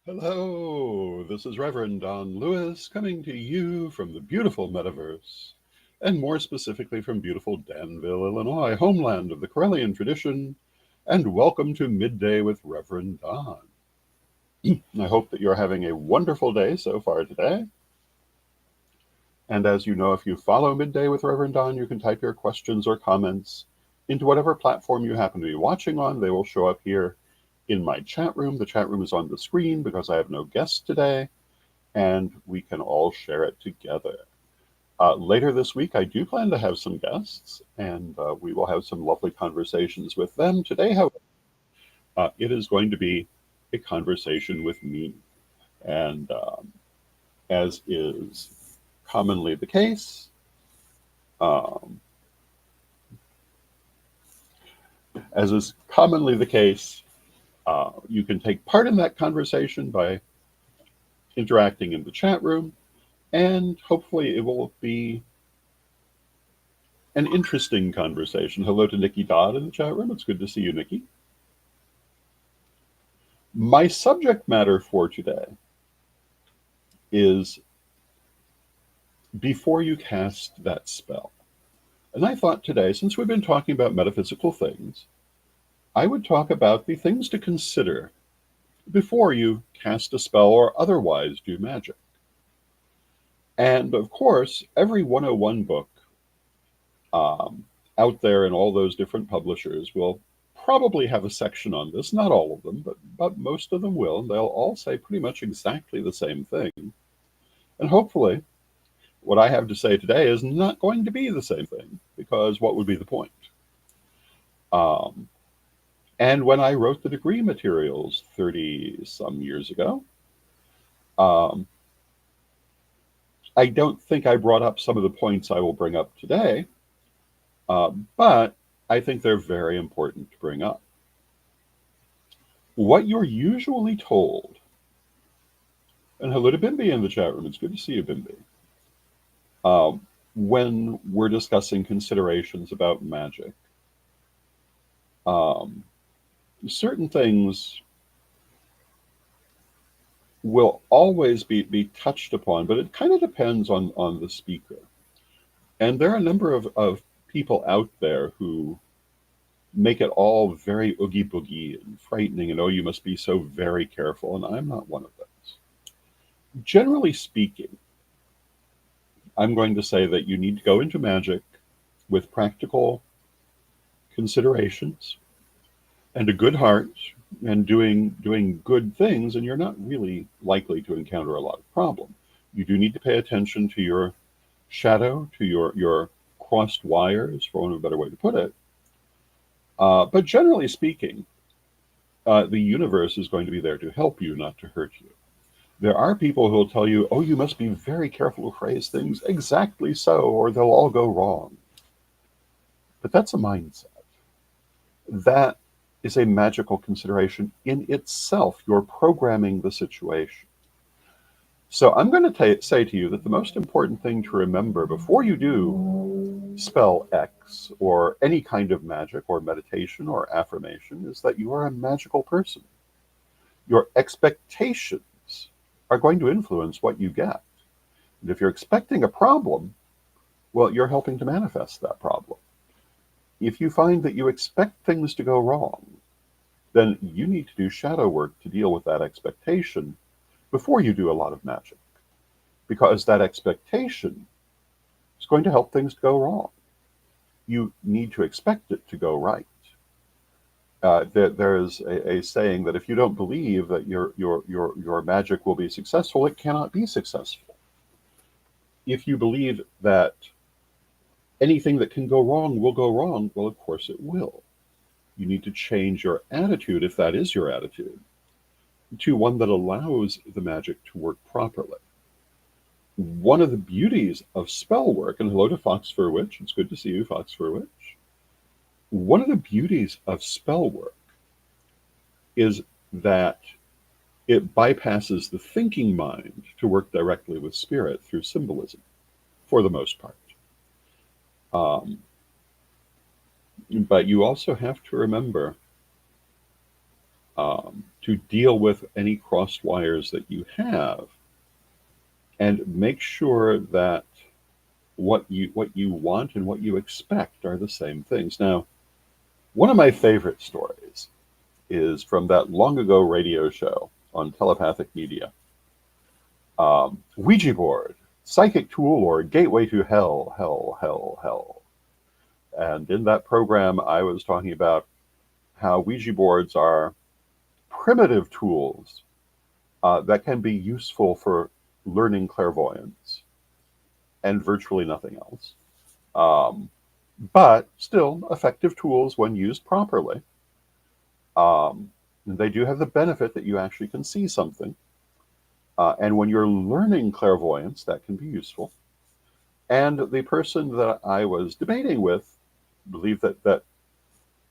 Hello, this is Reverend Don Lewis coming to you from the beautiful metaverse, and more specifically from beautiful Danville, Illinois, homeland of the Corellian tradition, and welcome to Midday with Reverend Don. I hope that you're having a wonderful day so far today. And as you know, if you follow Midday with Reverend Don, you can type your questions or comments into whatever platform you happen to be watching on. They will show up here in my chat room. The chat room is on the screen because I have no guests today, and we can all share it together. Later this week, I do plan to have some guests, and we will have some lovely conversations with them. Today, however, it is going to be a conversation with me. And as is commonly the case, um, as is commonly the case, you can take part in that conversation by interacting in the chat room, and hopefully it will be an interesting conversation. Hello to Nikki Dodd in the chat room. It's good to see you, Nikki. My subject matter for today is before you cast that spell. And I thought today, since we've been talking about metaphysical things, I would talk about the things to consider before you cast a spell or otherwise do magic. And of course, every 101 book um, out there in all those different publishers will probably have a section on this. Not all of them, but most of them will. They'll all say pretty much exactly the same thing. And hopefully, what I have to say today is not going to be the same thing, because what would be the point? Um, and when I wrote the degree materials 30 some years ago, um, I don't think I brought up some of the points I will bring up today, but I think they're very important to bring up. What you're usually told, and hello to Bimby in the chat room, it's good to see you, Bimby, when we're discussing considerations about magic, um, certain things will always be touched upon, but it kind of depends on the speaker. And there are a number of people out there who make it all very oogie boogie and frightening, and oh, you must be so very careful. And I'm not one of those. Generally speaking, I'm going to say that you need to go into magic with practical considerations and a good heart and doing good things, and you're not really likely to encounter a lot of problem. You do need to pay attention to your shadow, to your crossed wires, for want of a better way to put it. But generally speaking, the universe is going to be there to help you, not to hurt you. There are people who will tell you, oh, you must be very careful to phrase things exactly so, or they'll all go wrong. But that's a mindset. That is a magical consideration in itself. You're programming the situation. So I'm going to say to you that the most important thing to remember before you do spell X or any kind of magic or meditation or affirmation is that you are a magical person. Your expectations are going to influence what you get. And if you're expecting a problem, well, you're helping to manifest that problem. If you find that you expect things to go wrong, then you need to do shadow work to deal with that expectation before you do a lot of magic. Because that expectation is going to help things to go wrong. You need to expect it to go right. There is a saying that if you don't believe that your magic will be successful, it cannot be successful. If you believe that anything that can go wrong will go wrong, well, of course it will. You need to change your attitude, if that is your attitude, to one that allows the magic to work properly. One of the beauties of spell work, and hello to Fox Fur Witch, it's good to see you, Fox Fur Witch. One of the beauties of spell work is that it bypasses the thinking mind to work directly with spirit through symbolism, for the most part. Um, but you also have to remember to deal with any crossed wires that you have, and make sure that what you want and what you expect are the same things. Now, one of my favorite stories is from that long ago radio show on telepathic media. Ouija board, psychic tool, or gateway to hell, hell, hell, hell. And in that program, I was talking about how Ouija boards are primitive tools that can be useful for learning clairvoyance and virtually nothing else. Um, but still effective tools when used properly. They do have the benefit that you actually can see something. And when you're learning clairvoyance, that can be useful. And the person that I was debating with believed that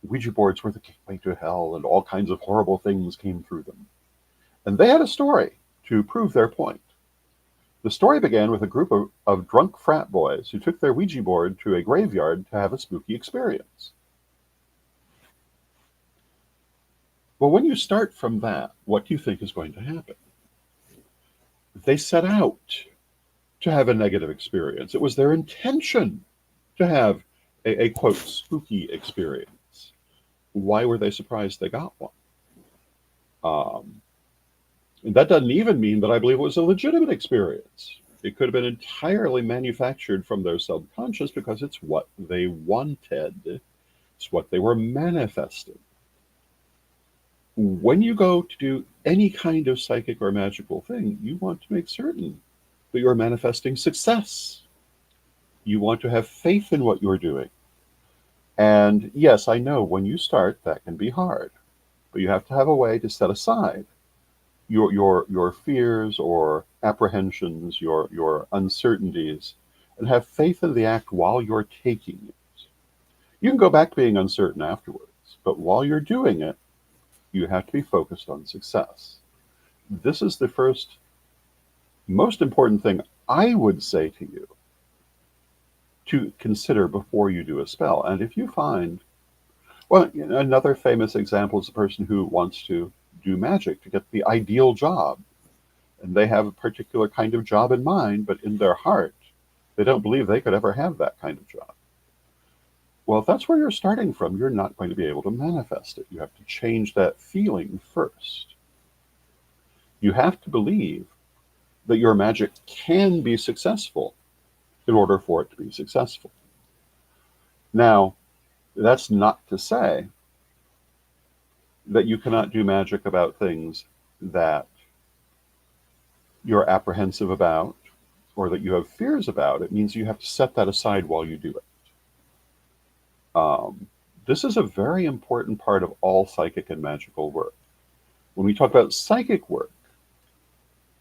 Ouija boards were the gateway to hell and all kinds of horrible things came through them. And they had a story to prove their point. The story began with a group of drunk frat boys who took their Ouija board to a graveyard to have a spooky experience. Well, when you start from that, what do you think is going to happen? They set out to have a negative experience. It was their intention to have a quote, spooky experience. Why were they surprised they got one? And that doesn't even mean that I believe it was a legitimate experience. It could have been entirely manufactured from their subconscious because it's what they wanted. It's what they were manifesting. When you go to do any kind of psychic or magical thing, you want to make certain that you're manifesting success. You want to have faith in what you're doing. And yes, I know when you start, that can be hard, but you have to have a way to set aside your fears or apprehensions, your uncertainties, and have faith in the act while you're taking it. You can go back to being uncertain afterwards, but while you're doing it, you have to be focused on success. This is the first most important thing I would say to you to consider before you do a spell. And if you find, well, another famous example is a person who wants to do magic to get the ideal job. And they have a particular kind of job in mind, but in their heart, they don't believe they could ever have that kind of job. Well, if that's where you're starting from, you're not going to be able to manifest it. You have to change that feeling first. You have to believe that your magic can be successful in order for it to be successful. Now, that's not to say that you cannot do magic about things that you're apprehensive about or that you have fears about. It means you have to set that aside while you do it. This is a very important part of all psychic and magical work. When we talk about psychic work,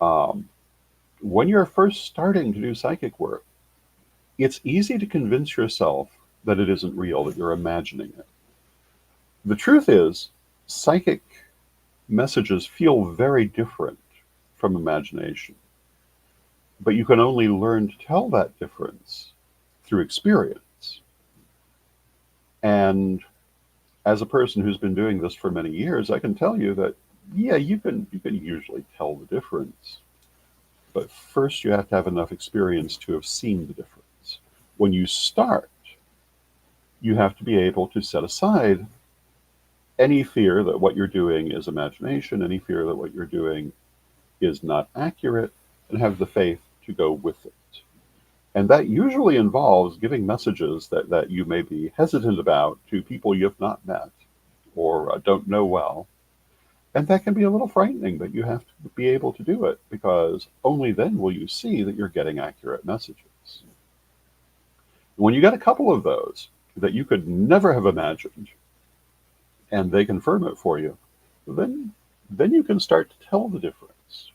when you're first starting to do psychic work, it's easy to convince yourself that it isn't real, that you're imagining it. The truth is, psychic messages feel very different from imagination. But you can only learn to tell that difference through experience. And as a person who's been doing this for many years, I can tell you that, yeah, you can usually tell the difference. But first you have to have enough experience to have seen the difference. When you start, you have to be able to set aside any fear that what you're doing is imagination, any fear that what you're doing is not accurate, and have the faith to go with it. And that usually involves giving messages that you may be hesitant about to people you have not met or don't know well. And that can be a little frightening, but you have to be able to do it because only then will you see that you're getting accurate messages. When you get a couple of those that you could never have imagined and they confirm it for you, then you can start to tell the difference.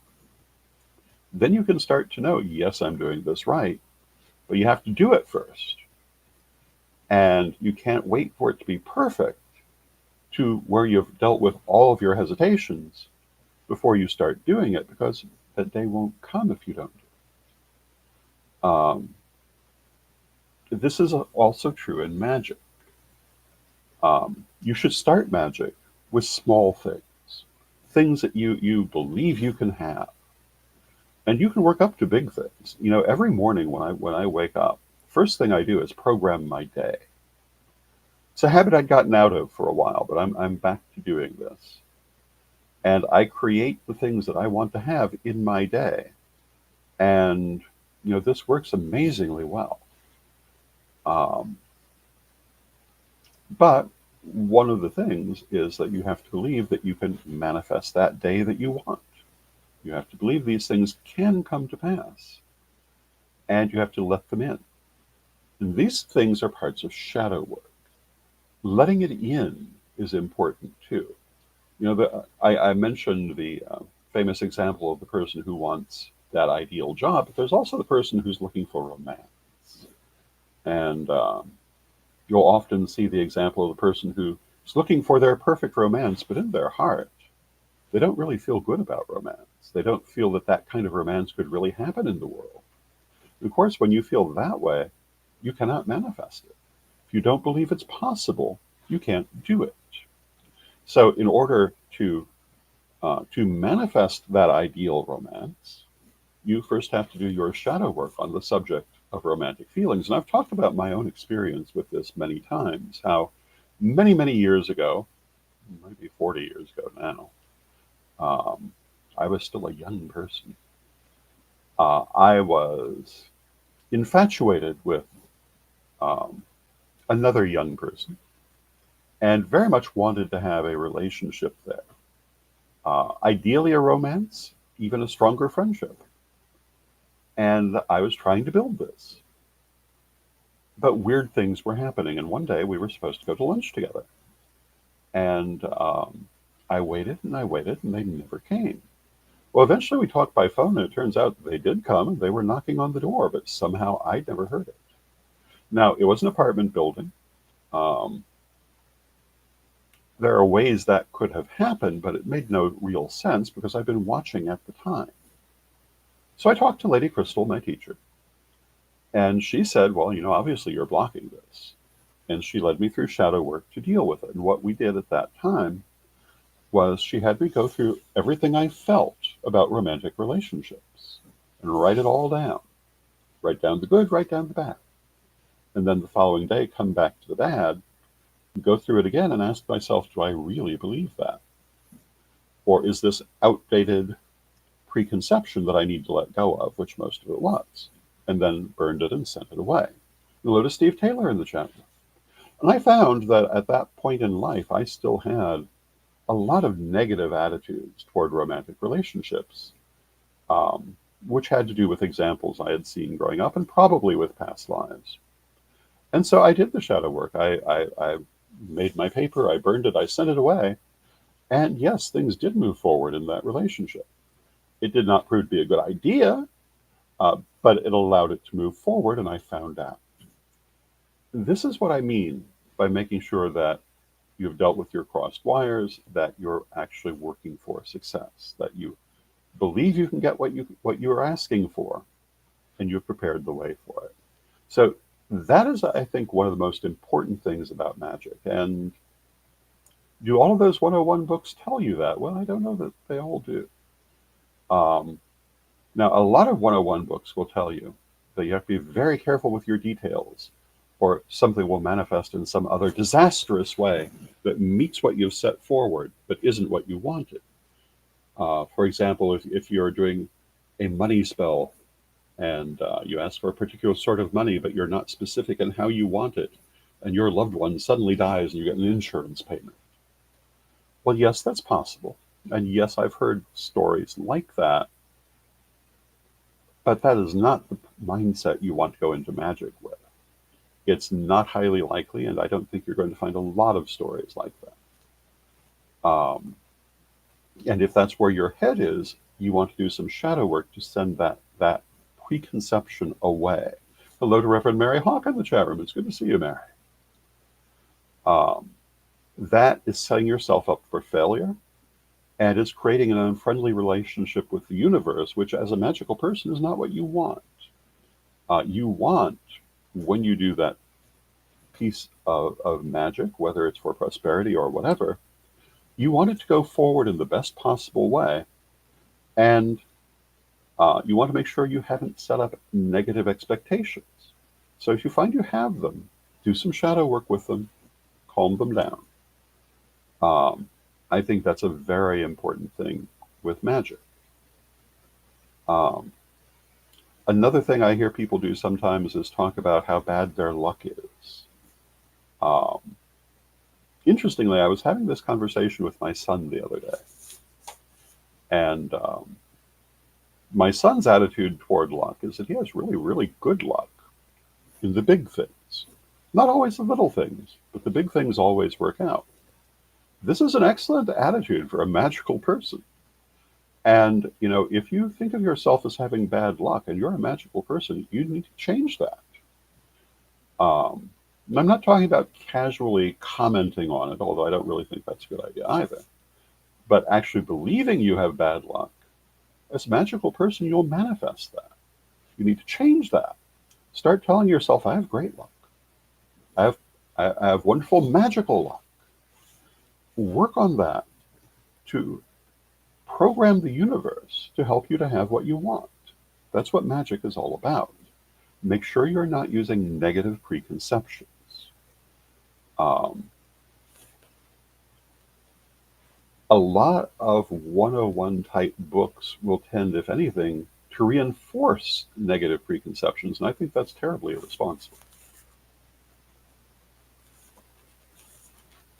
Then you can start to know, yes, I'm doing this right, but you have to do it first. And you can't wait for it to be perfect to where you've dealt with all of your hesitations before you start doing it, because that day won't come if you don't do it. This is also true in magic. You should start magic with small things. things that you believe you can have, and you can work up to big things. Every morning when I wake up, first thing I do is program my day. It's a habit I'd gotten out of for a while, but I'm back to doing this. And I create the things that I want to have in my day. And this works amazingly well. Um, but one of the things is that you have to believe that you can manifest that day that you want. You have to believe these things can come to pass, and you have to let them in. And these things are parts of shadow work. Letting it in is important too. I mentioned the famous example of the person who wants that ideal job, but there's also the person who's looking for romance. And you'll often see the example of the person who's looking for their perfect romance, but in their heart, they don't really feel good about romance. They don't feel that that kind of romance could really happen in the world. And of course, when you feel that way, you cannot manifest it. If you don't believe it's possible, you can't do it. So, in order to manifest that ideal romance, you first have to do your shadow work on the subject of romantic feelings. And I've talked about my own experience with this many times, how many, many years ago, maybe 40 years ago now, I was still a young person. I was infatuated with um, another young person and very much wanted to have a relationship there. Ideally, a romance, even a stronger friendship. And I was trying to build this. But weird things were happening. And one day we were supposed to go to lunch together. And I waited and I waited, and they never came. Well, eventually we talked by phone, and it turns out they did come, and they were knocking on the door, but somehow I'd never heard it. Now, it was an apartment building. Um, there are ways that could have happened, but it made no real sense because I'd been watching at the time. So I talked to Lady Crystal, my teacher, and she said, well, obviously you're blocking this. And she led me through shadow work to deal with it. And what we did at that time was she had me go through everything I felt about romantic relationships and write it all down. Write down the good, write down the bad. And then the following day, come back to the bad, go through it again and ask myself, do I really believe that? Or is this outdated preconception that I need to let go of, which most of it was? And then burned it and sent it away. Hello to Steve Taylor in the chat. And I found that at that point in life, I still had a lot of negative attitudes toward romantic relationships, which had to do with examples I had seen growing up and probably with past lives. And so I did the shadow work. I made my paper, I burned it, I sent it away. And yes, things did move forward in that relationship. It did not prove to be a good idea, but it allowed it to move forward, and I found out. This is what I mean by making sure that you've dealt with your crossed wires, that you're actually working for success, that you believe you can get what you are asking for, and you've prepared the way for it. So that is, I think, one of the most important things about magic. And do all of those 101 books tell you that? Well, I don't know that they all do. Um, Now, a lot of 101 books will tell you that you have to be very careful with your details, or something will manifest in some other disastrous way that meets what you've set forward, but isn't what you wanted. For example, if you're doing a money spell and you ask for a particular sort of money, but you're not specific in how you want it, and your loved one suddenly dies and you get an insurance payment. Well, yes, that's possible. And yes, I've heard stories like that. But that is not the mindset you want to go into magic with. It's not highly likely, and I don't think you're going to find a lot of stories like that. And if that's where your head is, you want to do some shadow work to send that preconception away. Hello to Reverend Mary Hawk in the chat room. It's good to see you, Mary. That is setting yourself up for failure, and is creating an unfriendly relationship with the universe, which as a magical person is not what you want. You want, when you do that piece of magic, whether it's for prosperity or whatever, You want it to go forward in the best possible way, and you want to make sure you haven't set up negative expectations. So if you find you have them, do some shadow work with them, calm them down. Um, I think that's a very important thing with magic. Um, Another thing I hear people do sometimes is talk about how bad their luck is. Um, Interestingly, I was having this conversation with my son the other day, and my son's attitude toward luck is that he has really, really good luck in the big things. Not always the little things, but the big things always work out. This is an excellent attitude for a magical person. And, if you think of yourself as having bad luck and you're a magical person, you need to change that. Um, I'm not talking about casually commenting on it, although I don't really think that's a good idea either. But actually believing you have bad luck, as a magical person, you'll manifest that. You need to change that. Start telling yourself, I have great luck. I have, I have wonderful magical luck. Work on that to program the universe to help you to have what you want. That's what magic is all about. Make sure you're not using negative preconceptions. Um, a lot of 101 type books will tend, if anything, to reinforce negative preconceptions, and I think that's terribly irresponsible.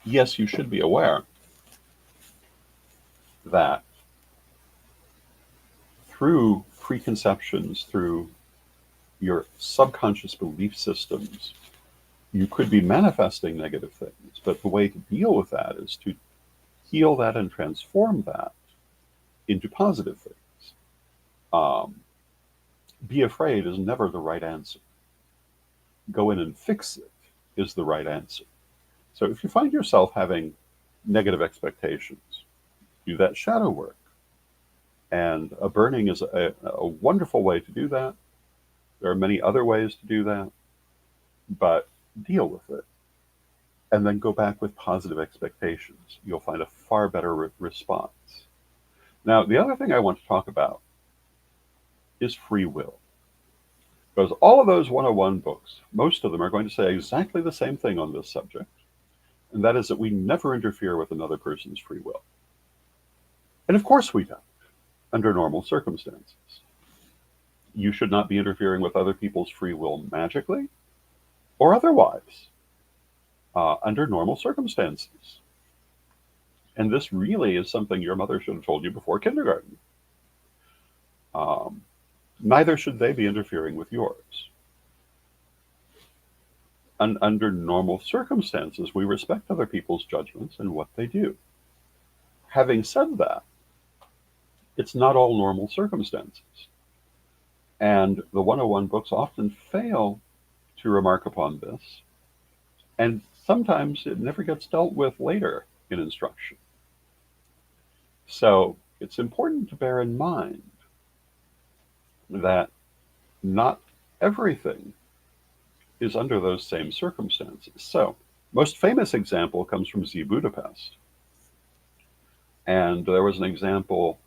Yes, you should be aware that through preconceptions, through your subconscious belief systems, you could be manifesting negative things, but the way to deal with that is to heal that and transform that into positive things. Um, be afraid is never the right answer. Go in and fix it is the right answer. So if you find yourself having negative expectations, do that shadow work. And a burning is a wonderful way to do that. There are many other ways to do that, but deal with it. And then go back with positive expectations. You'll find a far better response. Now, the other thing I want to talk about is free will. Because all of those 101 books, most of them are going to say exactly the same thing on this subject, and that is that we never interfere with another person's free will. And of course we don't, under normal circumstances. You should not be interfering with other people's free will magically or otherwise, under normal circumstances. And this really is something your mother should have told you before kindergarten. Neither should they be interfering with yours. Under normal circumstances, we respect other people's judgments and what they do. Having said that, it's not all normal circumstances. And the 101 books often fail to remark upon this, and sometimes it never gets dealt with later in instruction. So it's important to bear in mind that not everything is under those same circumstances. So, most famous example comes from Z Budapest. And there was an example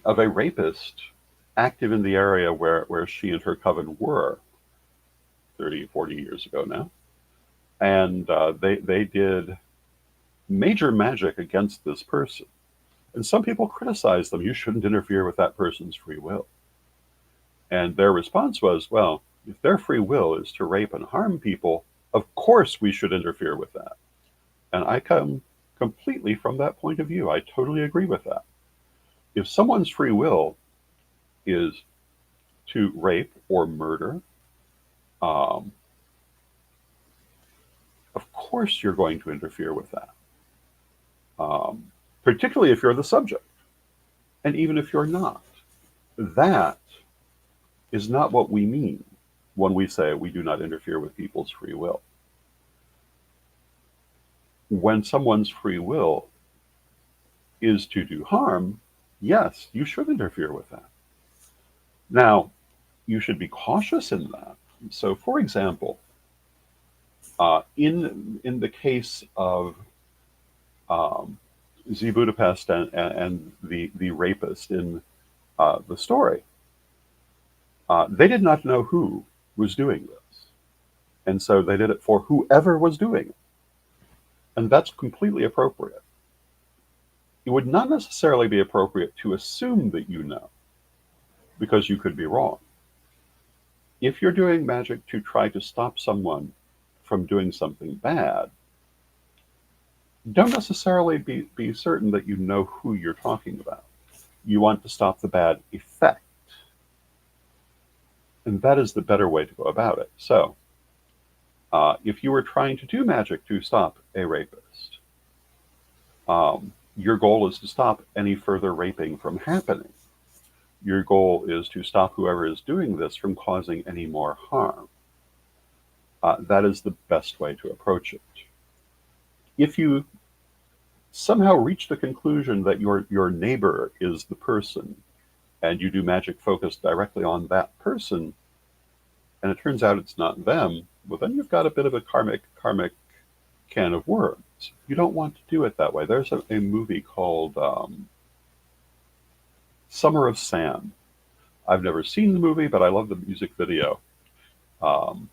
of a rapist active in the area where she and her coven were 30, 40 years ago now. And they did major magic against this person. And some people criticized them. You shouldn't interfere with that person's free will. And their response was, well, if their free will is to rape and harm people, of course we should interfere with that. And I come completely from that point of view. I totally agree with that. If someone's free will is to rape or murder, of course you're going to interfere with that, particularly if you're the subject. And even if you're not, that is not what we mean when we say we do not interfere with people's free will. When someone's free will is to do harm, yes, you should interfere with that. Now, you should be cautious in that. So, for example, in the case of um, Z Budapest and the rapist in the story, they did not know who was doing this. And so they did it for whoever was doing it. And that's completely appropriate. It would not necessarily be appropriate to assume that you know, because you could be wrong. If you're doing magic to try to stop someone from doing something bad, don't necessarily be certain that you know who you're talking about. You want to stop the bad effect. And that is the better way to go about it. So, if you were trying to do magic to stop a rapist, your goal is to stop any further raping from happening. Your goal is to stop whoever is doing this from causing any more harm. That is the best way to approach it. If you somehow reach the conclusion that your neighbor is the person and you do magic focused directly on that person, and it turns out it's not them, well, then you've got a bit of a karmic can of worms. You don't want to do it that way. There's a movie called Summer of Sam. I've never seen the movie, but I love the music video um,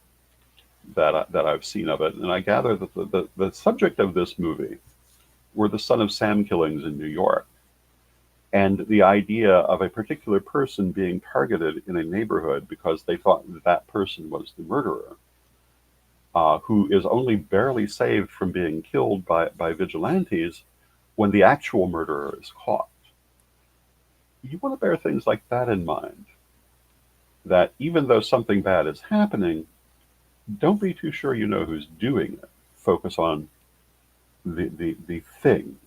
that I've seen of it. And I gather that the subject of this movie were the Son of Sam killings in New York. And the idea of a particular person being targeted in a neighborhood because they thought that person was the murderer, who is only barely saved from being killed by vigilantes when the actual murderer is caught. You want to bear things like that in mind. That even though something bad is happening, don't be too sure you know who's doing it. Focus on the thing.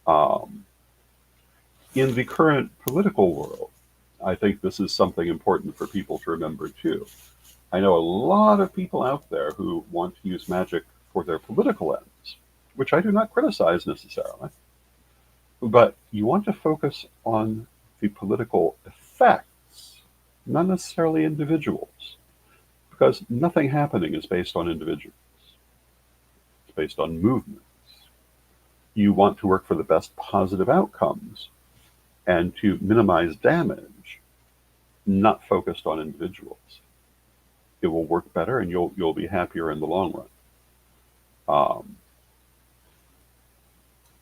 Um, in the current political world, I think this is something important for people to remember too. I know a lot of people out there who want to use magic for their political ends, which I do not criticize necessarily. But you want to focus on the political effects, not necessarily individuals, because nothing happening is based on individuals. It's based on movements. You want to work for the best positive outcomes and to minimize damage, not focused on individuals. It will work better, and you'll be happier in the long run.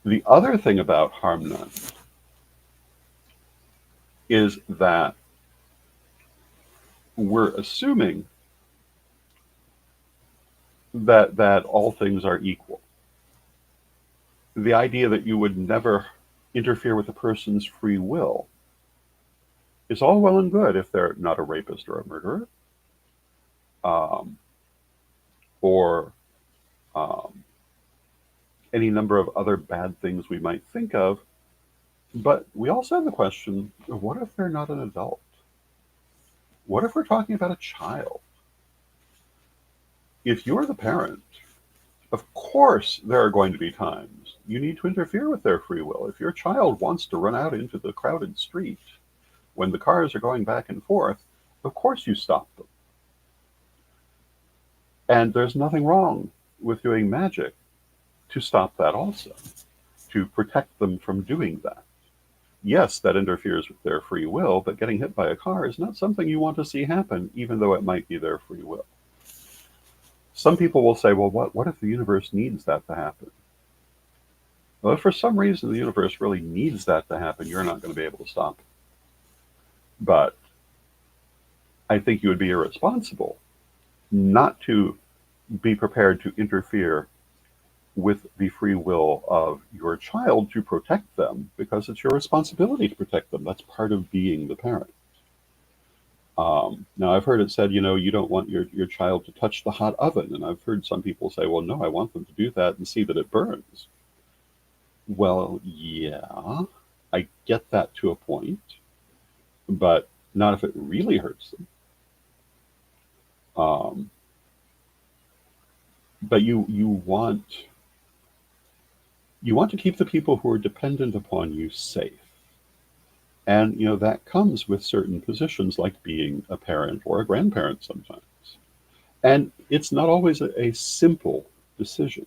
The other thing about harm none is that we're assuming that all things are equal. The idea that you would never interfere with a person's free will is all well and good if they're not a rapist or a murderer, um, or um, any number of other bad things we might think of. But we also have the question, what if they're not an adult? What if we're talking about a child? If you're the parent, of course there are going to be times you need to interfere with their free will. If your child wants to run out into the crowded street when the cars are going back and forth, of course you stop them. And there's nothing wrong with doing magic to stop that also, to protect them from doing that. Yes, that interferes with their free will, but getting hit by a car is not something you want to see happen, even though it might be their free will. Some people will say, well, what if the universe needs that to happen? Well, if for some reason the universe really needs that to happen, you're not going to be able to stop it. But I think you would be irresponsible not to be prepared to interfere with the free will of your child to protect them, because it's your responsibility to protect them. That's part of being the parent. Now, I've heard it said, you don't want your child to touch the hot oven. And I've heard some people say, well, no, I want them to do that and see that it burns. Well, yeah, I get that to a point, but not if it really hurts them. Um, but you want to keep the people who are dependent upon you safe. And that comes with certain positions like being a parent or a grandparent sometimes. And it's not always a simple decision.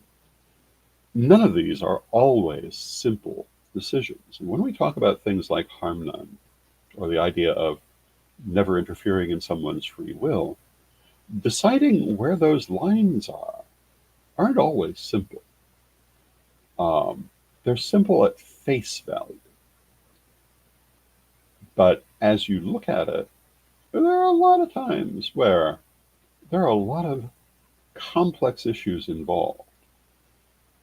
None of these are always simple decisions. And when we talk about things like harm none, or the idea of never interfering in someone's free will, deciding where those lines are aren't always simple. They're simple at face value. But as you look at it, there are a lot of times where there are a lot of complex issues involved.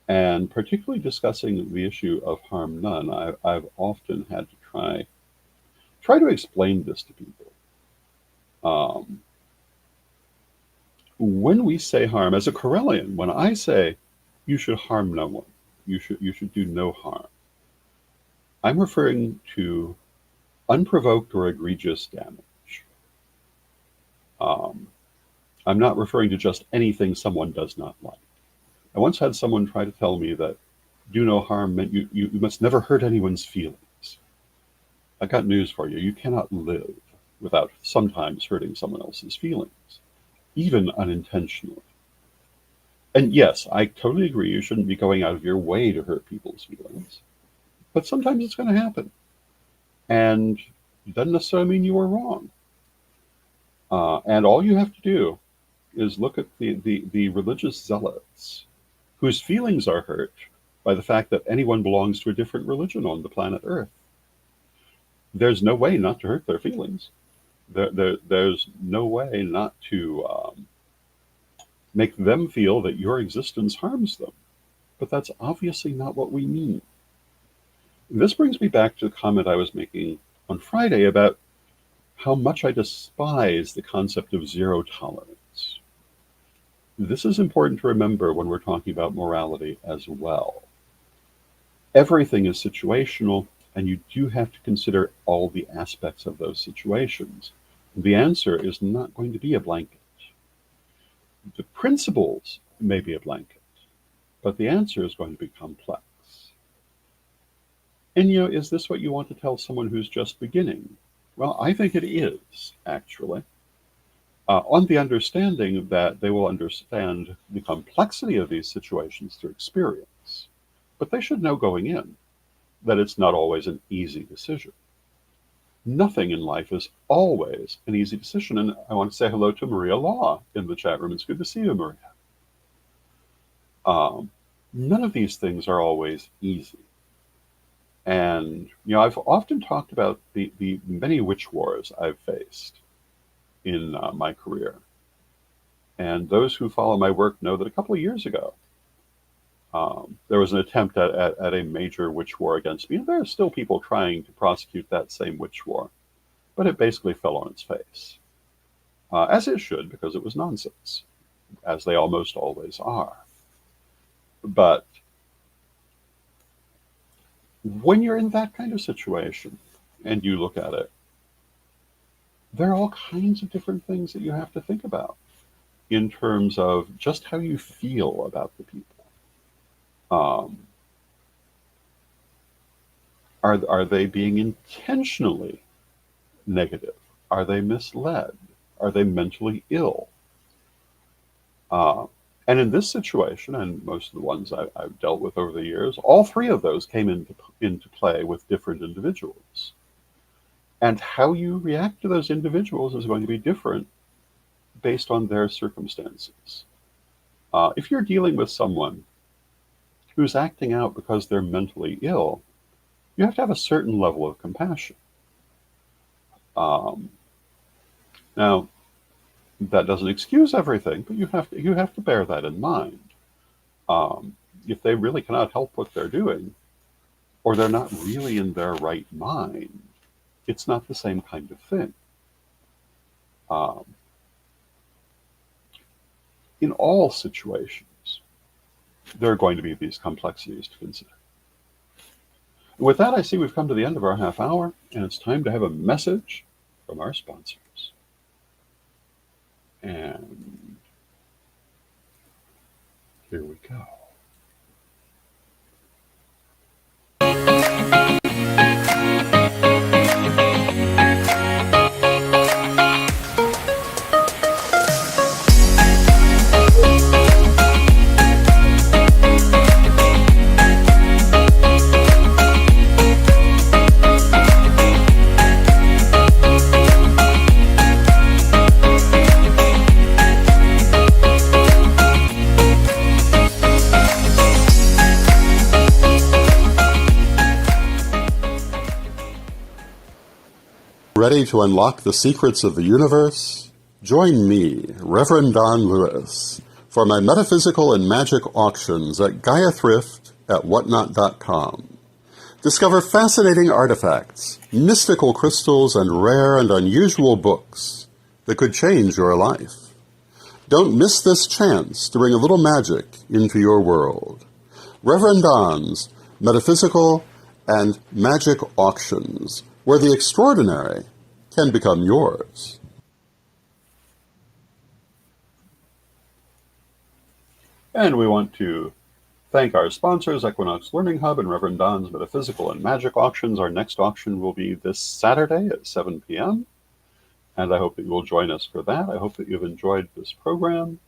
And particularly discussing the issue of harm none, I've often had to try to explain this to people. Um, when we say harm, as a Corellian, when I say you should harm no one, you should do no harm, I'm referring to unprovoked or egregious damage. Um, I'm not referring to just anything someone does not like. I once had someone try to tell me that do no harm meant you must never hurt anyone's feelings. I got news for you. You cannot live without sometimes hurting someone else's feelings, even unintentionally. And yes, I totally agree. You shouldn't be going out of your way to hurt people's feelings. But sometimes it's going to happen. And it doesn't necessarily mean you were wrong. And all you have to do is look at the religious zealots whose feelings are hurt by the fact that anyone belongs to a different religion on the planet Earth. There's no way not to hurt their feelings. There's no way not to make them feel that your existence harms them. But that's obviously not what we mean. This brings me back to the comment I was making on Friday about how much I despise the concept of zero tolerance. This is important to remember when we're talking about morality as well. Everything is situational, and you do have to consider all the aspects of those situations. The answer is not going to be a blanket. The principles may be a blanket, but the answer is going to be complex. And is this what you want to tell someone who's just beginning? Well, I think it is, actually. On the understanding that they will understand the complexity of these situations through experience. But they should know going in that it's not always an easy decision. Nothing in life is always an easy decision. And I want to say hello to Maria Law in the chat room. It's good to see you, Maria. None of these things are always easy. And, I've often talked about the many witch wars I've faced in my career. And those who follow my work know that a couple of years ago, there was an attempt at a major witch war against me. And there are still people trying to prosecute that same witch war. But it basically fell on its face. As it should, because it was nonsense, as they almost always are. But when you're in that kind of situation and you look at it, there are all kinds of different things that you have to think about in terms of just how you feel about the people. Are they being intentionally negative? Are they misled? Are they mentally ill? And in this situation, and most of the ones I've dealt with over the years, all three of those came into play with different individuals. And how you react to those individuals is going to be different based on their circumstances. If you're dealing with someone who's acting out because they're mentally ill, you have to have a certain level of compassion. Now, that doesn't excuse everything, but you have to bear that in mind. If they really cannot help what they're doing, or they're not really in their right mind, it's not the same kind of thing. In all situations, there are going to be these complexities to consider. With that, I see we've come to the end of our half hour, and it's time to have a message from our sponsors. And here we go. ready to unlock the secrets of the universe? Join me, Rev Don Lewis, for my metaphysical and magic auctions at Gaia Thrift at whatnot.com. Discover fascinating artifacts, mystical crystals, and rare and unusual books that could change your life. Don't miss this chance to bring a little magic into your world. Rev Don's Metaphysical and Magic Auctions, where the extraordinary can become yours. And we want to thank our sponsors, Equinox Learning Hub and Rev Don's Metaphysical and Magic Auctions. Our next auction will be this Saturday at 7 p.m., and I hope that you will join us for that. I hope that you've enjoyed this program.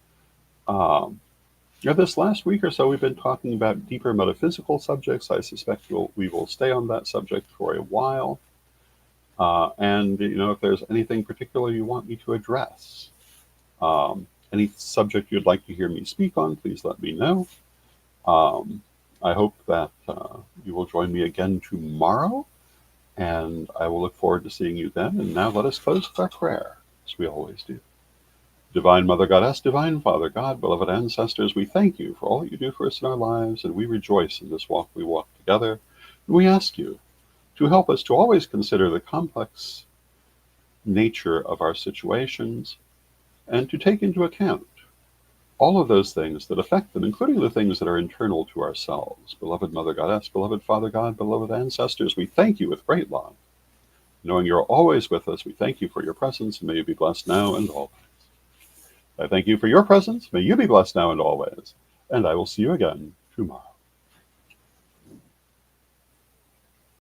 This last week or so, we've been talking about deeper metaphysical subjects. I suspect we will stay on that subject for a while. And if there's anything particular you want me to address, any subject you'd like to hear me speak on, please let me know. I hope that you will join me again tomorrow, and I will look forward to seeing you then. And now let us close with our prayer, as we always do. Divine Mother Goddess, Divine Father God, beloved ancestors, we thank you for all that you do for us in our lives, and we rejoice in this walk we walk together. And we ask you to help us to always consider the complex nature of our situations and to take into account all of those things that affect them, including the things that are internal to ourselves. Beloved Mother Goddess, beloved Father God, beloved ancestors, we thank you with great love. Knowing you're always with us, we thank you for your presence, and may you be blessed now and always. I thank you for your presence. May you be blessed now and always. And I will see you again tomorrow.